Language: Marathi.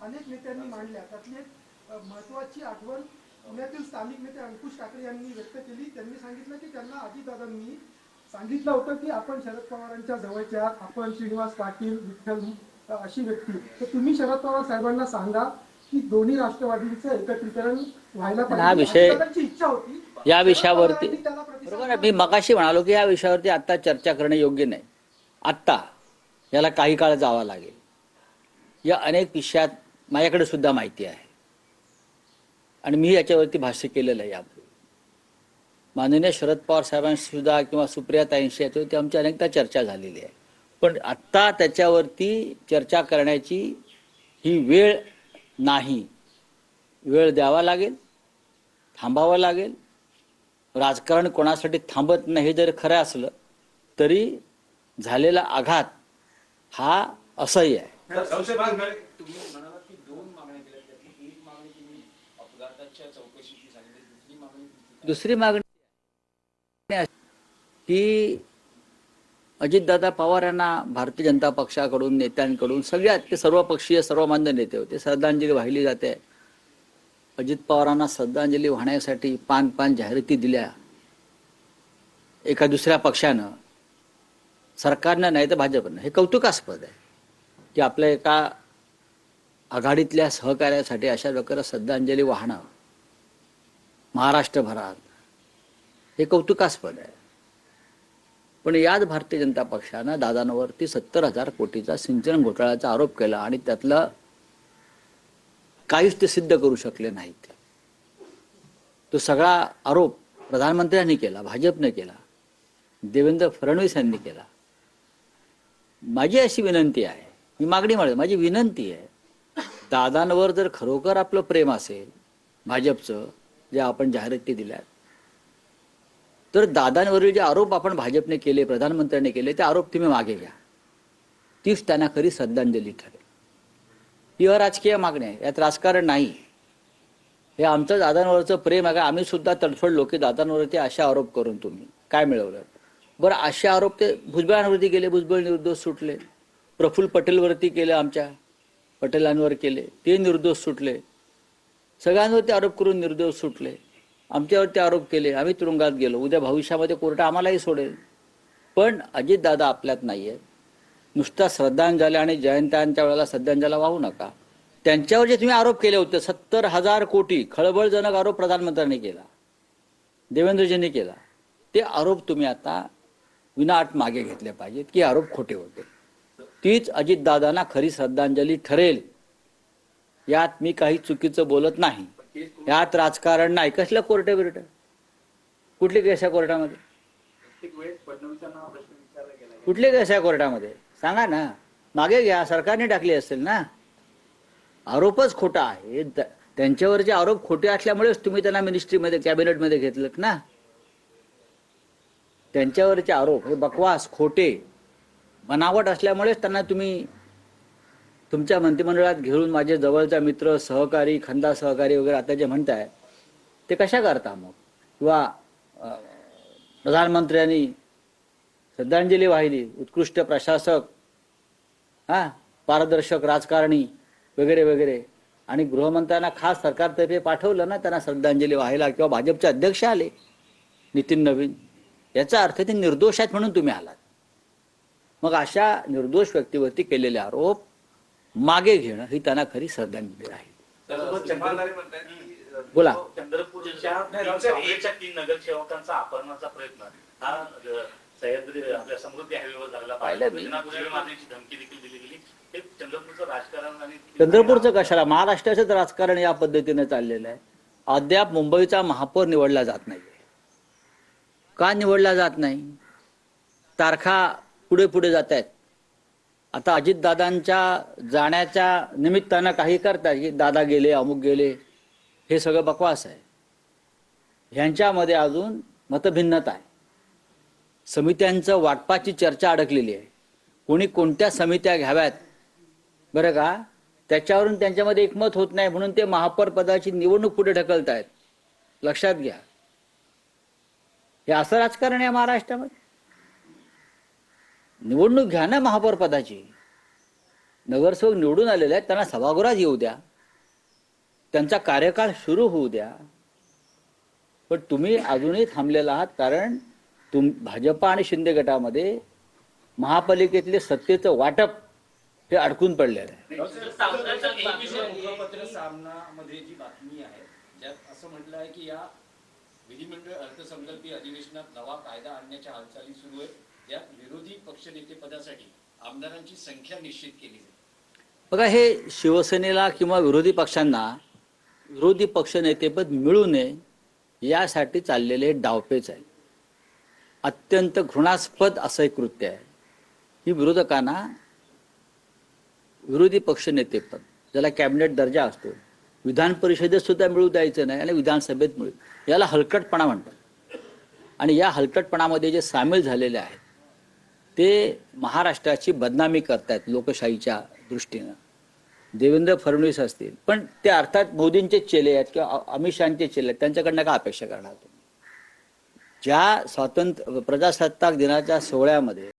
अनेक नेत्यांनी मांडल्या. त्यातली एक महत्वाची आठवण पुण्यातील स्थानिक नेते अंकुश ठाकरे यांनी व्यक्त केली. त्यांनी सांगितलं की त्यांना अजितदादांनी सांगितलं होतं की आपण शरद पवारांच्या जवळचे आहात, आपण श्रीनिवास पाटील, विठ्ठल अशी व्यक्ती, तर तुम्ही शरद पवार साहेबांना सांगा की दोन्ही राष्ट्रवादींचं एकत्रीकरण व्हायला पाहिजे. अजितदादांची इच्छा होती. या विषयावरती बरोबर आहे. मी मगाशी म्हणालो की या विषयावरती आता चर्चा करणे योग्य नाही. आत्ता याला काही काळ जावा लागेल. या अनेक विषयात माझ्याकडे सुद्धा माहिती आहे आणि मी याच्यावरती भाष्य केलेलं आहे. यापूर्वी माननीय शरद पवार साहेबांशी सुद्धा किंवा सुप्रियाताईंशी याच्यावरती आमची अनेकदा चर्चा झालेली आहे. पण आत्ता त्याच्यावरती चर्चा करण्याची ही वेळ नाही. वेळ द्यावा लागेल, थांबावं लागेल. राजकारण कोणासाठी थांबत नाही हे जर खरं असलं तरी झालेला आघात हा असह्य आहे. तुम्ही म्हणालात की दोन मागण्या केल्या, त्यातली एक मागणी तुम्ही अपघाताच्या चौकशीची सांगितली, दुसरी मागणी की अजितदादा पवार यांना भारतीय जनता पक्षाकडून, नेत्यांकडून, सगळ्यात ते सर्वपक्षीय सर्वमान्य नेते होते, श्रद्धांजली वाहिली जाते. अजित पवारांना श्रद्धांजली वाहण्यासाठी पान जाहिराती दिल्या एका दुसऱ्या पक्षानं, सरकारनं नाही तर भाजपनं. हे कौतुकास्पद आहे की आपल्या एका आघाडीतल्या सहकार्यासाठी अशा प्रकारे श्रद्धांजली वाहणं महाराष्ट्रभरात हे कौतुकास्पद आहे. पण याच भारतीय जनता पक्षानं दादांवरती 70,000 कोटीचा सिंचन घोटाळ्याचा आरोप केला आणि त्यातलं काहीच ते सिद्ध करू शकले नाहीत. तो सगळा आरोप प्रधानमंत्र्यांनी केला, भाजपने केला, देवेंद्र फडणवीस यांनी केला. माझी अशी विनंती आहे, मी मागणी म्हणतो, माझी विनंती आहे, दादांवर जर खरोखर आपलं प्रेम असेल भाजपचं, जे आपण जाहिराती दिल्यात, तर दादांवरील जे आरोप आपण भाजपने केले, प्रधानमंत्र्यांनी केले, ते आरोप तुम्ही मागे घ्या. तीच त्यांना खरी श्रद्धांजली ठरेल. ही अराजकीय मागणी आहे, यात राजकारण नाही. हे आमचं दादांवरचं प्रेम आहे. आम्ही सुद्धा तडफडलो की दादांवरती अशा आरोप करून तुम्ही काय मिळवलं. बरं, असे आरोप ते भुजबळांवरती केले, भुजबळ निर्दोष सुटले. प्रफुल्ल पटेलवरती केले, आमच्या पटेलांवर केले, ते निर्दोष सुटले. सगळ्यांवरती आरोप करून निर्दोष सुटले. आमच्यावरती आरोप केले, आम्ही तुरुंगात गेलो. उद्या भविष्यामध्ये कोर्ट आम्हालाही सोडेल. पण अजितदादा आपल्यात नाही आहेत. नुसता श्रद्धांजली आणि जयंत्यांच्या वेळेला श्रद्धांजली वाहू नका. त्यांच्यावर जे तुम्ही आरोप केले होते 70,000 कोटी, खळबळजनक आरोप प्रधानमंत्र्यांनी केला, देवेंद्रजींनी केला, ते आरोप तुम्ही आता विनाअट मागे घेतले पाहिजेत की आरोप खोटे होते. तीच अजितदादांना खरी श्रद्धांजली ठरेल. यात मी काही चुकीचं बोलत नाही. यात राजकारण नाही. कसलं कोर्ट बिर्ट, कुठली केस आहे कोर्टामध्ये? कुठली केस आहे कोर्टामध्ये सांगा ना. मागे घ्या, सरकारने टाकली असेल ना. आरोपच खोटा आहे. त्यांच्यावरचे आरोप खोटे असल्यामुळेच तुम्ही त्यांना मिनिस्ट्रीमध्ये, कॅबिनेटमध्ये घेतलं ना. त्यांच्यावरचे आरोप हे बकवास, खोटे, बनावट असल्यामुळेच त्यांना तुम्ही तुमच्या मंत्रिमंडळात घेऊन माझे जवळचा मित्र, सहकारी, खंदा सहकारी वगैरे आता जे म्हणताय ते कशा करता मग? किंवा प्रधानमंत्र्यांनी श्रद्धांजली वाहिली, उत्कृष्ट प्रशासक, पारदर्शक राजकारणी वगैरे वगैरे, आणि गृहमंत्र्यांना खास सरकारतर्फे पाठवलं ना त्यांना श्रद्धांजली वाहायला, किंवा भाजपचे अध्यक्ष आले नितीन नवीन. याचा अर्थ ते निर्दोष आहेत म्हणून तुम्ही आलात. मग अशा निर्दोष व्यक्तीवरती केलेले आरोप मागे घेणं ही त्यांना खरी श्रद्धांजली राहील. बोला. चंद्रपूरच्या 3 नगरसेवकांचा अपहरणाचा प्रयत्न हा सह्याद्री आपल्या समृद्धी हायवेवर झालेला पाहिजे. धमकी देखील दिली गेली. हे चंद्रपूरचं राजकारण आणि चंद्रपूरचं कशाला, महाराष्ट्राचंच राजकारण या पद्धतीने चाललेलं आहे. अद्याप मुंबईचा महापौर निवडला जात नाही. का निवडला जात नाही? तारखा पुढे पुढे जात आहेत. आता अजितदादांच्या जाण्याच्या निमित्तानं काही करतात की दादा गेले, अमुक गेले, हे सगळं बकवास आहे. ह्यांच्यामध्ये अजून मतभिन्नता आहे. समित्यांचं वाटपाची चर्चा अडकलेली आहे. कोणी कोणत्या समित्या घ्याव्यात बरं का, त्याच्यावरून त्यांच्यामध्ये एकमत होत नाही, म्हणून ते महापौर पदाची निवडणूक पुढे ढकलत आहेत. लक्षात घ्या, हे असं राजकारण आहे महाराष्ट्रामध्ये. निवडणूक घ्या ना महापौर पदाची. नगरसेवक निवडून आलेले आहेत, त्यांना सभागृहात येऊ द्या, त्यांचा कार्यकाळ सुरू होऊ द्या. पण तुम्ही अजूनही थांबलेला आहात, कारण भाजपा आणि शिंदे गटामध्ये महापालिकेतले सत्तेचं वाटप हे अडकून पडलेलं आहे. मुखपत्र सामनामध्ये जी बातमी आहे ज्यात असं म्हटलं आहे की या विधिमंडळ अर्थसंकल्पीय अधिवेशनात नवा कायदा आणण्याच्या हालचाली सुरू आहेत, ज्यात विरोधी पक्षनेतेपदासाठी आमदारांची संख्या निश्चित केली जाईल. बघा, हे शिवसेनेला किंवा विरोधी पक्षांना विरोधी पक्षनेतेपद मिळू नये यासाठी चाललेले डावपेच आहे. अत्यंत घृणास्पद असं एक कृत्य आहे. ही विरोधकांना विरोधी पक्षनेतेपद, ज्याला कॅबिनेट दर्जा असतो, विधान परिषदेत सुद्धा मिळू द्यायचं नाही आणि विधानसभेत मिळू, याला हलकटपणा म्हणतात. आणि या हलकटपणामध्ये जे सामील झालेले आहेत ते महाराष्ट्राची बदनामी करतायत लोकशाहीच्या दृष्टीनं. देवेंद्र फडणवीस असतील, पण ते अर्थात मोदींचे चेले आहेत किंवा अमित शहाचे चेले आहेत, त्यांच्याकडनं काय अपेक्षा करणार तुम्ही? ज्या प्रजासत्ताक दिनाच्या सोहळ्यामध्ये